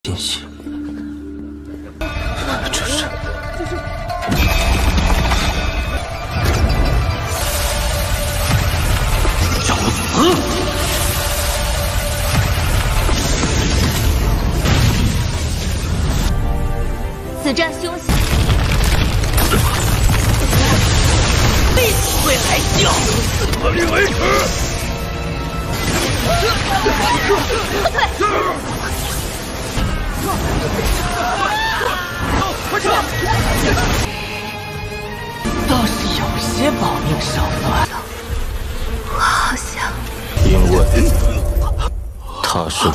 信息，这是找死！此战凶险，历史会来笑，何力为耻！快撤！倒是有些保命手段。我好像因为他是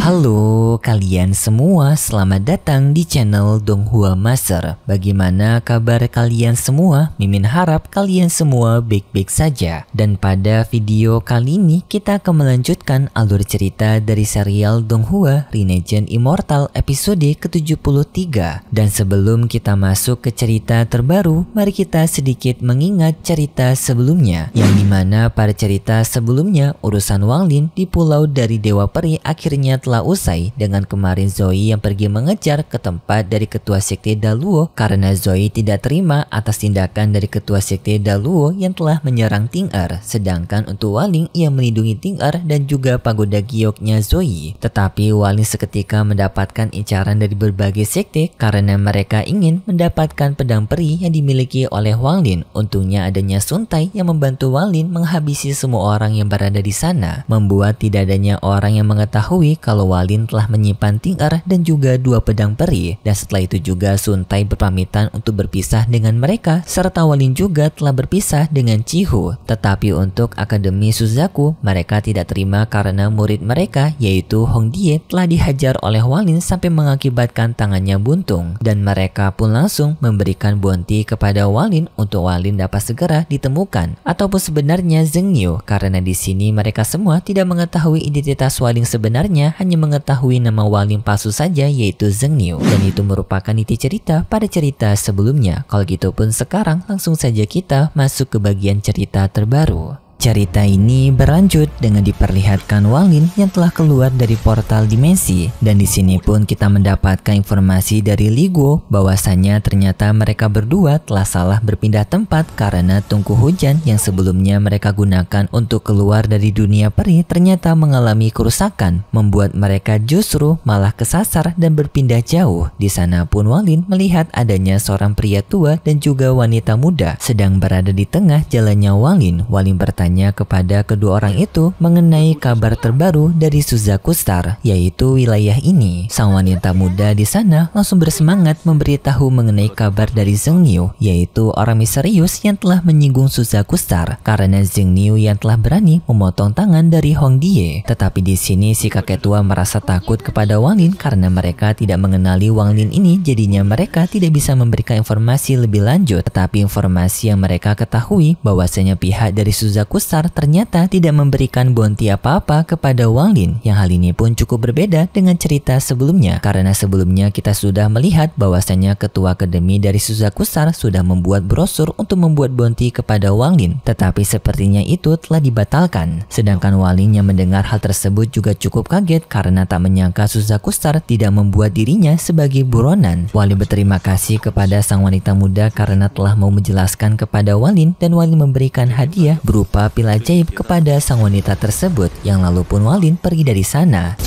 Halo kalian semua, selamat datang di channel Donghua Master. Bagaimana kabar kalian semua? Mimin harap kalian semua baik-baik saja. Dan pada video kali ini kita akan melanjutkan alur cerita dari serial Donghua Renegade Immortal episode ke-73. Dan sebelum kita masuk ke cerita terbaru, mari kita sedikit mengingat cerita sebelumnya, yang dimana pada cerita sebelumnya urusan Wang Lin di pulau dari Dewa Peri akhirnya telah usai dengan kemarin Zoe yang pergi mengejar ke tempat dari ketua sekte Daluo karena Zoe tidak terima atas tindakan dari ketua sekte Daluo yang telah menyerang Ting Er, sedangkan untuk Waling ia melindungi Ting Er dan juga pagoda gioknya Zoe. Tetapi Waling seketika mendapatkan incaran dari berbagai sekte karena mereka ingin mendapatkan pedang peri yang dimiliki oleh Wang Lin. Untungnya adanya Sun Tai yang membantu Wang Lin menghabisi semua orang yang berada di sana, membuat tidak adanya orang yang mengetahui kalau Wang Lin telah menyimpan Ting Er dan juga 2 pedang peri. Dan setelah itu juga Sun Tai berpamitan untuk berpisah dengan mereka, serta Wang Lin juga telah berpisah dengan Chihu. Tetapi untuk Akademi Suzaku mereka tidak terima karena murid mereka yaitu Hong Die telah dihajar oleh Wang Lin sampai mengakibatkan tangannya buntung, dan mereka pun langsung memberikan bounty kepada Wang Lin untuk Wang Lin dapat segera ditemukan, ataupun sebenarnya Zheng Niu, karena di sini mereka semua tidak mengetahui identitas Wang Lin sebenarnya, hanya mengetahui nama Wang Lin palsu saja yaitu Zheng Niu, dan itu merupakan inti cerita pada cerita sebelumnya. Kalau gitu pun sekarang langsung saja kita masuk ke bagian cerita terbaru. Cerita ini berlanjut dengan diperlihatkan Wang Lin yang telah keluar dari portal dimensi, dan di sini pun kita mendapatkan informasi dari Li Guo bahwasanya ternyata mereka berdua telah salah berpindah tempat karena tungku hujan yang sebelumnya mereka gunakan untuk keluar dari dunia peri ternyata mengalami kerusakan, membuat mereka justru malah kesasar dan berpindah jauh. Di sana pun Wang Lin melihat adanya seorang pria tua dan juga wanita muda sedang berada di tengah jalannya Wang Lin. Wang Lin bertanya kepada kedua orang itu mengenai kabar terbaru dari Suzaku Star, yaitu wilayah ini. Sang wanita muda di sana langsung bersemangat memberitahu mengenai kabar dari Zheng Niu, yaitu orang misterius yang telah menyinggung Suzaku Star karena Zheng Niu yang telah berani memotong tangan dari Hong Die. Tetapi di sini si kakek tua merasa takut kepada Wang Lin karena mereka tidak mengenali Wang Lin ini, jadinya mereka tidak bisa memberikan informasi lebih lanjut. Tetapi informasi yang mereka ketahui bahwasanya pihak dari Suzaku Star ternyata tidak memberikan bounty apa-apa kepada Wang Lin, yang hal ini pun cukup berbeda dengan cerita sebelumnya, karena sebelumnya kita sudah melihat bahwasanya ketua akademi dari Suzaku Star sudah membuat brosur untuk membuat bounty kepada Wang Lin, tetapi sepertinya itu telah dibatalkan. Sedangkan Wang Lin yang mendengar hal tersebut juga cukup kaget karena tak menyangka Suzaku Star tidak membuat dirinya sebagai buronan. Wang Lin berterima kasih kepada sang wanita muda karena telah mau menjelaskan kepada Wang Lin, dan Wang Lin memberikan hadiah berupa pil ajaib kepada sang wanita tersebut, yang lalu pun Wang Lin pergi dari sana.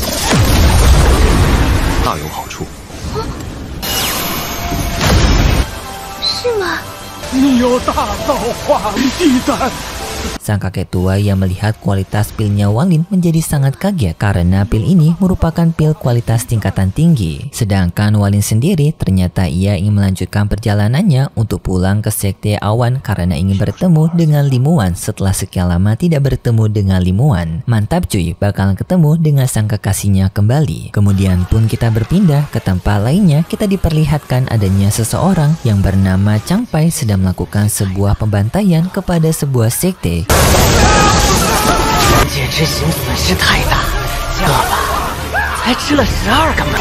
大有好处。是吗？你有大造化，地胆！ Sang kakek tua yang melihat kualitas pilnya Wang Lin menjadi sangat kaget karena pil ini merupakan pil kualitas tingkatan tinggi. Sedangkan Wang Lin sendiri ternyata ia ingin melanjutkan perjalanannya untuk pulang ke sekte awan karena ingin bertemu dengan Limuan setelah sekian lama tidak bertemu dengan Limuan. Mantap cuy, bakalan ketemu dengan sang kekasihnya kembali. Kemudian pun kita berpindah ke tempat lainnya, kita diperlihatkan adanya seseorang yang bernama Chang Pai sedang melakukan sebuah pembantaian kepada sebuah sekte. 简直行损失太大，下巴才吃了12个门。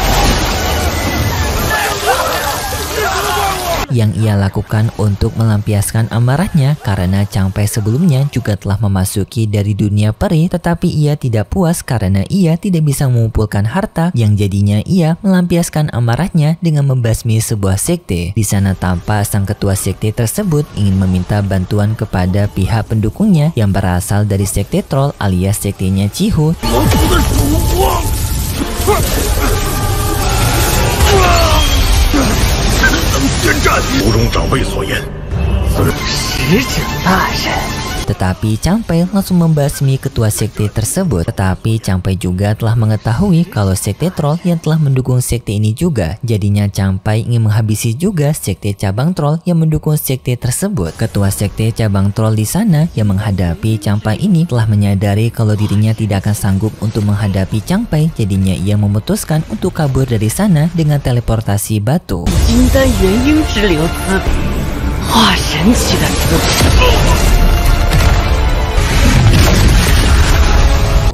yang ia lakukan untuk melampiaskan amarahnya karena Changpai sebelumnya juga telah memasuki dari dunia peri, tetapi ia tidak puas karena ia tidak bisa mengumpulkan harta, yang jadinya ia melampiaskan amarahnya dengan membasmi sebuah sekte. Di sana tampak sang ketua sekte tersebut ingin meminta bantuan kepada pihak pendukungnya yang berasal dari sekte troll alias sektenya Chihu. Tetapi Changpai langsung membasmi ketua sekte tersebut. Tetapi Changpai juga telah mengetahui kalau sekte troll yang telah mendukung sekte ini juga. Jadinya Changpai ingin menghabisi juga sekte cabang troll yang mendukung sekte tersebut. Ketua sekte cabang troll di sana yang menghadapi Changpai ini telah menyadari kalau dirinya tidak akan sanggup untuk menghadapi Changpai. Jadinya ia memutuskan untuk kabur dari sana dengan teleportasi batu.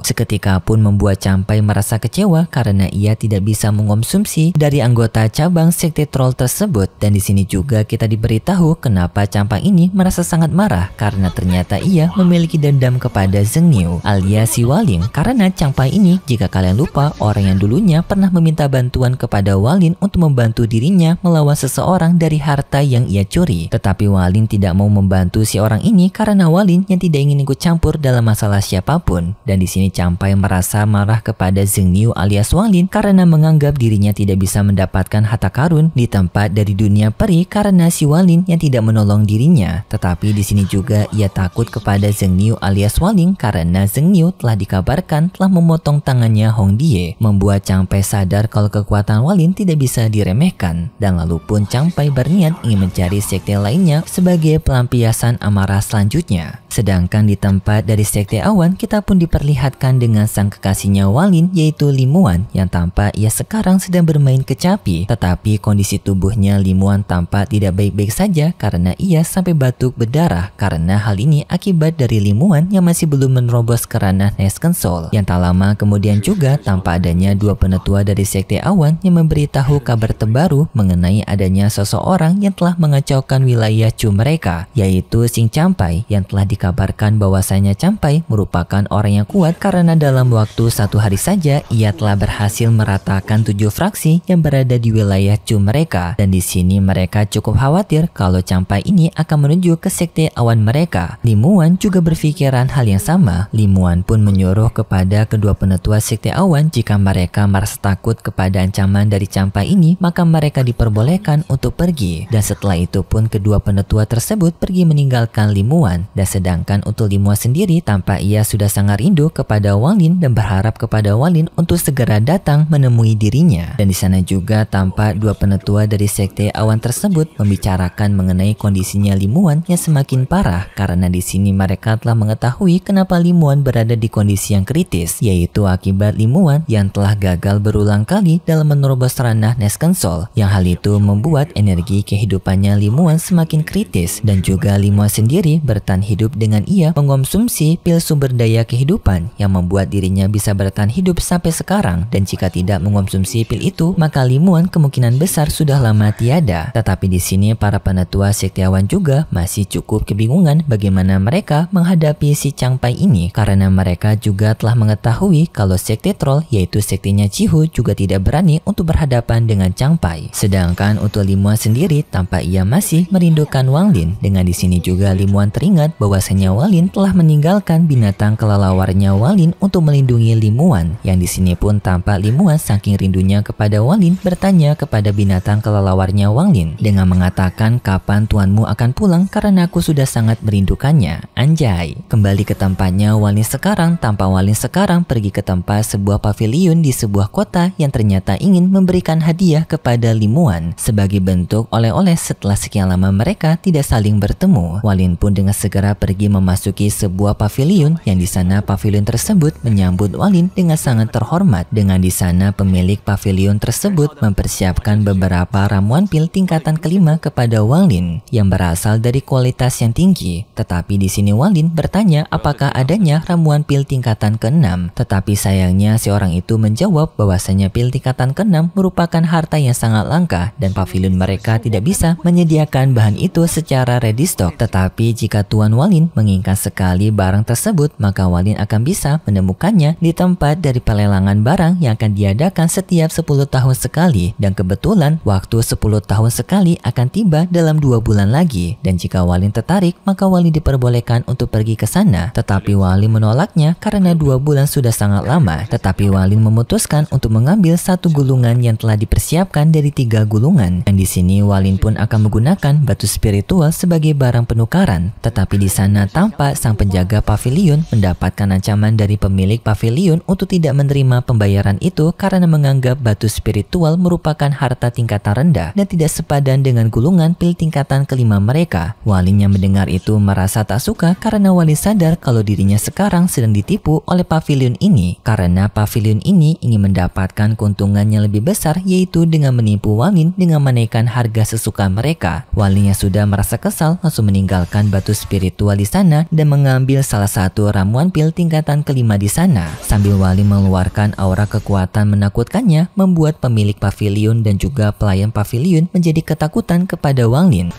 Seketika pun membuat Changpai merasa kecewa karena ia tidak bisa mengonsumsi dari anggota cabang sekte troll tersebut. Dan di sini juga kita diberitahu kenapa Changpai ini merasa sangat marah karena ternyata ia memiliki dendam kepada Zheng Niu alias si Walin. Karena Changpai ini, jika kalian lupa, orang yang dulunya pernah meminta bantuan kepada Walin untuk membantu dirinya melawan seseorang dari harta yang ia curi. Tetapi Walin tidak mau membantu si orang ini karena Walin yang tidak ingin ikut campur dalam masalah siapapun. Dan di sini Changpai merasa marah kepada Zheng Niu alias Walin karena menganggap dirinya tidak bisa mendapatkan harta karun di tempat dari dunia peri karena si Walin yang tidak menolong dirinya. Tetapi di sini juga ia takut kepada Zheng Niu alias Walin karena Zheng Niu telah dikabarkan telah memotong tangannya Hong Die, membuat Changpai sadar kalau kekuatan Walin tidak bisa diremehkan. Dan lalu pun Changpai berniat ingin mencari sekte lainnya sebagai pelampiasan amarah selanjutnya. Sedangkan di tempat dari sekte awan kita pun diperlihatkan dengan sang kekasihnya Walin yaitu Limuan yang tampak ia sekarang sedang bermain kecapi. Tetapi kondisi tubuhnya Limuan tampak tidak baik-baik saja karena ia sampai batuk berdarah. Karena hal ini akibat dari Limuan yang masih belum menerobos ke ranah Nesken Soul. Yang tak lama kemudian juga tampak adanya dua penetua dari sekte awan yang memberitahu kabar terbaru mengenai adanya seseorang yang telah mengacaukan wilayah Chu mereka, yaitu Xing Changpai yang telah dikabarkan bahwasanya Changpai merupakan orang yang kuat karena dalam waktu 1 hari saja ia telah berhasil meratakan 7 fraksi yang berada di wilayah Chu mereka. Dan di sini mereka cukup khawatir kalau Changpai ini akan menuju ke sekte awan mereka. Limuan juga berpikiran hal yang sama. Limuan pun menyuruh kepada kedua penetua sekte awan jika mereka merasa takut kepada ancaman dari Changpai ini maka mereka diperbolehkan untuk pergi. Dan setelah itu pun kedua penetua tersebut pergi meninggalkan Limuan. Dan sedangkan untuk Limuan sendiri tampak ia sudah sangat rindu kepada Walin dan berharap kepada Walin untuk segera datang menemui dirinya. Dan di sana juga tampak dua penetua dari sekte awan tersebut membicarakan mengenai kondisinya Limuan yang semakin parah karena di sini mereka telah mengetahui kenapa Limuan berada di kondisi yang kritis, yaitu akibat Limuan yang telah gagal berulang kali dalam menerobos ranah Nesken Soul. Yang hal itu membuat energi kehidupannya Limuan semakin kritis dan juga Limuan sendiri bertahan hidup dengan ia mengonsumsi pil sumber daya kehidupan yang membuat dirinya bisa bertahan hidup sampai sekarang. Dan jika tidak mengonsumsi pil itu maka Limuan kemungkinan besar sudah lama tiada. Tetapi di sini para penetua sekte awan juga masih cukup kebingungan bagaimana mereka menghadapi si Changpai ini karena mereka juga telah mengetahui kalau sekte troll yaitu sektenya Chihu juga tidak berani untuk berhadapan dengan Changpai. Sedangkan untuk Limuan sendiri tampak ia masih merindukan Walin. Dengan di sini juga Limuan teringat bahwasanya Walin telah meninggalkan binatang kelelawarnya Walin untuk melindungi Limuan. Yang di sini pun tampak Limuan saking rindunya kepada Walin bertanya kepada binatang kelelawarnya Walin dengan mengatakan kapan tuanmu akan pulang karena aku sudah sangat merindukannya. Anjay. Kembali ke tempatnya Walin sekarang, tampak Walin sekarang pergi ke tempat sebuah pavilion di sebuah kota yang ternyata ingin memberikan hadiah kepada Limuan sebagai bentuk oleh-oleh setelah sekian lama mereka tidak saling bertemu. Walin pun dengan segera pergi memasuki sebuah pavilion yang di sana pavilion tersebut tersebut menyambut Walin dengan sangat terhormat. Dengan di sana pemilik pavilion tersebut mempersiapkan beberapa ramuan pil tingkatan kelima kepada Walin yang berasal dari kualitas yang tinggi. Tetapi di sini Walin bertanya apakah adanya ramuan pil tingkatan ke-6. Tetapi sayangnya si orang itu menjawab bahwasanya pil tingkatan ke-6 merupakan harta yang sangat langka dan pavilion mereka tidak bisa menyediakan bahan itu secara ready stock. Tetapi jika Tuan Walin menginginkan sekali barang tersebut, maka Walin akan bisa menemukannya di tempat dari pelelangan barang yang akan diadakan setiap 10 tahun sekali, dan kebetulan waktu 10 tahun sekali akan tiba dalam 2 bulan lagi. Dan jika Walin tertarik, maka Walin diperbolehkan untuk pergi ke sana. Tetapi Walin menolaknya karena 2 bulan sudah sangat lama. Tetapi Walin memutuskan untuk mengambil 1 gulungan yang telah dipersiapkan dari 3 gulungan. Dan di sini Walin pun akan menggunakan batu spiritual sebagai barang penukaran. Tetapi di sana tampak sang penjaga pavilion mendapatkan ancaman dari pemilik pavilion untuk tidak menerima pembayaran itu karena menganggap batu spiritual merupakan harta tingkatan rendah dan tidak sepadan dengan gulungan pil tingkatan kelima mereka. Walin yang mendengar itu merasa tak suka karena Walin sadar kalau dirinya sekarang sedang ditipu oleh pavilion ini, karena pavilion ini ingin mendapatkan keuntungan yang lebih besar, yaitu dengan menipu Walin dengan menaikkan harga sesuka mereka. Walin yang sudah merasa kesal langsung meninggalkan batu spiritual di sana dan mengambil salah satu ramuan pil tingkatan kelima di sana. Sambil Walin mengeluarkan aura kekuatan menakutkannya, membuat pemilik pavilion dan juga pelayan pavilion menjadi ketakutan kepada Walin.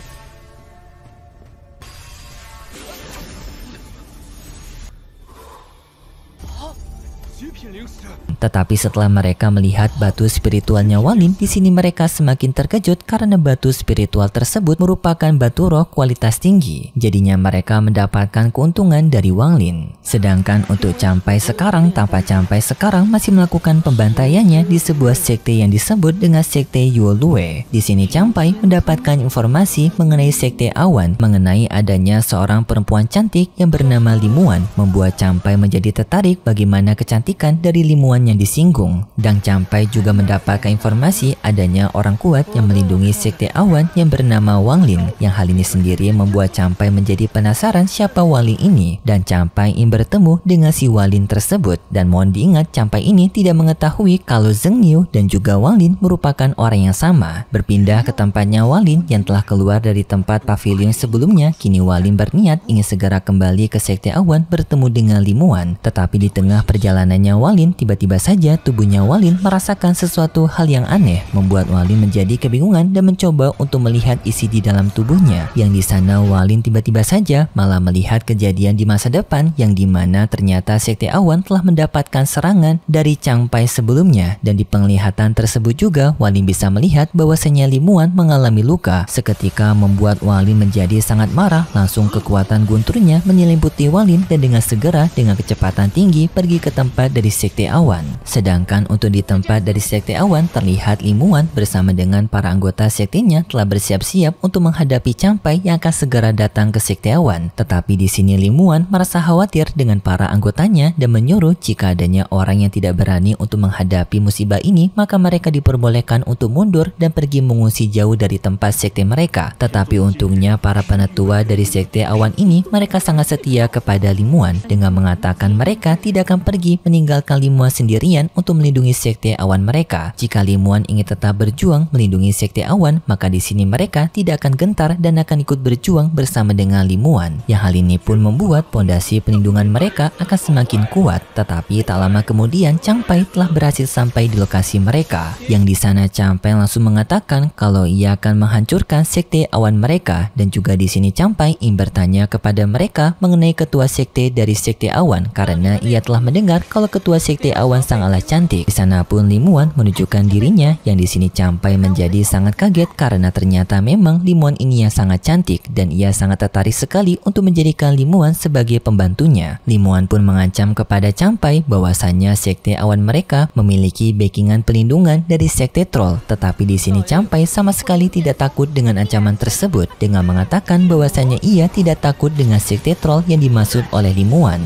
Tetapi setelah mereka melihat batu spiritualnya Walin, di sini mereka semakin terkejut karena batu spiritual tersebut merupakan batu roh kualitas tinggi. Jadinya mereka mendapatkan keuntungan dari Walin. Sedangkan untuk Campai sekarang, tampak Campai sekarang masih melakukan pembantaiannya di sebuah sekte yang disebut dengan sekte Yuolue. Di sini Campai mendapatkan informasi mengenai sekte awan, mengenai adanya seorang perempuan cantik yang bernama Limuan, membuat Campai menjadi tertarik bagaimana kecantikan dari Limuan yang disinggung. Dan Campai juga mendapatkan informasi adanya orang kuat yang melindungi sekte awan yang bernama Wang Lin, yang hal ini sendiri membuat Campai menjadi penasaran siapa Wang Lin ini, dan Campai ingin bertemu dengan si Wang Lin tersebut. Dan mohon diingat, Campai ini tidak mengetahui kalau Zheng Niu dan juga Wang Lin merupakan orang yang sama. Berpindah ke tempatnya Wang Lin yang telah keluar dari tempat pavilion sebelumnya, kini Wang Lin berniat ingin segera kembali ke sekte awan bertemu dengan Limuan. Tetapi di tengah perjalanannya Wang Lin, tiba-tiba saja tubuhnya Wang Lin merasakan sesuatu hal yang aneh, membuat Wang Lin menjadi kebingungan dan mencoba untuk melihat isi di dalam tubuhnya. Yang di sana Wang Lin tiba-tiba saja malah melihat kejadian di masa depan, yang dimana ternyata sekte awan telah mendapatkan serangan dari Campai sebelumnya. Dan di penglihatan tersebut juga Wang Lin bisa melihat bahwasanya Limuan mengalami luka. Seketika membuat Wang Lin menjadi sangat marah, langsung kekuatan gunturnya menyelimuti Wang Lin dan dengan segera dengan kecepatan tinggi pergi ke tempat dari sekte awan. Sedangkan untuk di tempat dari sekte awan terlihat Limuan bersama dengan para anggota sektenya telah bersiap-siap untuk menghadapi Campai yang akan segera datang ke sekte awan. Tetapi di sini Limuan merasa khawatir dengan para anggotanya dan menyuruh jika adanya orang yang tidak berani untuk menghadapi musibah ini, maka mereka diperbolehkan untuk mundur dan pergi mengungsi jauh dari tempat sekte mereka. Tetapi untungnya para penatua dari sekte awan ini mereka sangat setia kepada Limuan dengan mengatakan mereka tidak akan pergi meninggalkan Limuan sendirian untuk melindungi sekte awan mereka. Jika Limuan ingin tetap berjuang melindungi sekte awan, maka di sini mereka tidak akan gentar dan akan ikut berjuang bersama dengan Limuan. Yang hal ini pun membuat pondasi pelindungan mereka akan semakin kuat. Tetapi tak lama kemudian Campai telah berhasil sampai di lokasi mereka. Yang di sana Campai langsung mengatakan kalau ia akan menghancurkan sekte awan mereka, dan juga di sini Campai ingin bertanya kepada mereka mengenai ketua sekte dari sekte awan karena ia telah mendengar kalau ketua sekte awan sangatlah cantik. Di sana pun Limuan menunjukkan dirinya, yang di sini Campai menjadi sangat kaget karena ternyata memang Limuan ini yang sangat cantik dan ia sangat tertarik sekali untuk menjadikan Limuan sebagai pembantunya. Limuan pun mengancam kepada Campai bahwasanya sekte awan mereka memiliki backingan pelindungan dari sekte troll. Tetapi di sini Campai sama sekali tidak takut dengan ancaman tersebut dengan mengatakan bahwasanya ia tidak takut dengan sekte troll yang dimaksud oleh Limuan.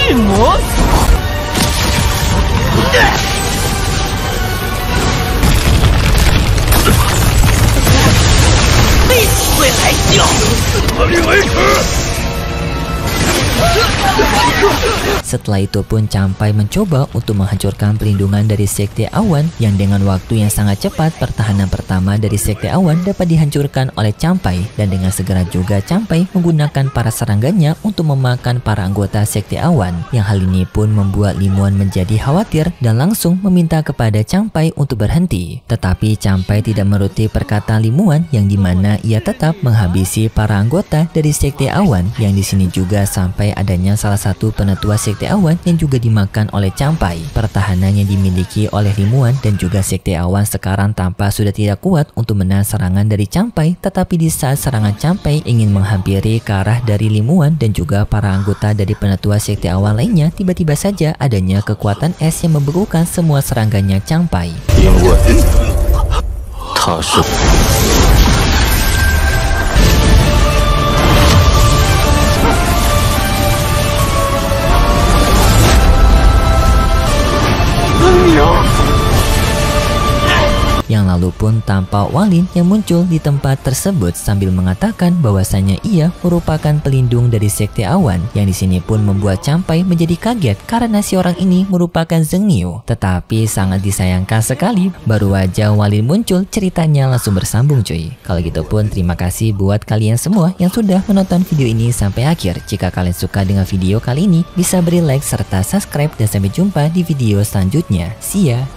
Limuan 必会来叫，死力为止。Setelah itu pun Campai mencoba untuk menghancurkan pelindungan dari Sekte Awan, yang dengan waktu yang sangat cepat pertahanan pertama dari Sekte Awan dapat dihancurkan oleh Campai, dan dengan segera juga Campai menggunakan para serangannya untuk memakan para anggota Sekte Awan, yang hal ini pun membuat Limuan menjadi khawatir dan langsung meminta kepada Campai untuk berhenti. Tetapi Campai tidak menuruti perkataan Limuan, yang dimana ia tetap menghabisi para anggota dari Sekte Awan, yang di sini juga sampai adanya salah satu penetua Sekte Awan yang juga dimakan oleh Campai. Pertahanan yang dimiliki oleh Limuan dan juga Sekte Awan sekarang tampak sudah tidak kuat untuk menahan serangan dari Campai, tetapi di saat serangan Campai ingin menghampiri ke arah dari Limuan dan juga para anggota dari penetua Sekte Awan lainnya, tiba-tiba saja adanya kekuatan es yang membekukan semua serangannya Campai. 因为他是 Yang lalu pun tampak Walin yang muncul di tempat tersebut sambil mengatakan bahwasanya ia merupakan pelindung dari Sekte Awan, yang di sini pun membuat Campai menjadi kaget karena si orang ini merupakan Zheng Niu. Tetapi sangat disayangkan sekali, baru aja Walin muncul ceritanya langsung bersambung cuy. Kalau gitu pun terima kasih buat kalian semua yang sudah menonton video ini sampai akhir. Jika kalian suka dengan video kali ini, bisa beri like serta subscribe, dan sampai jumpa di video selanjutnya. See ya!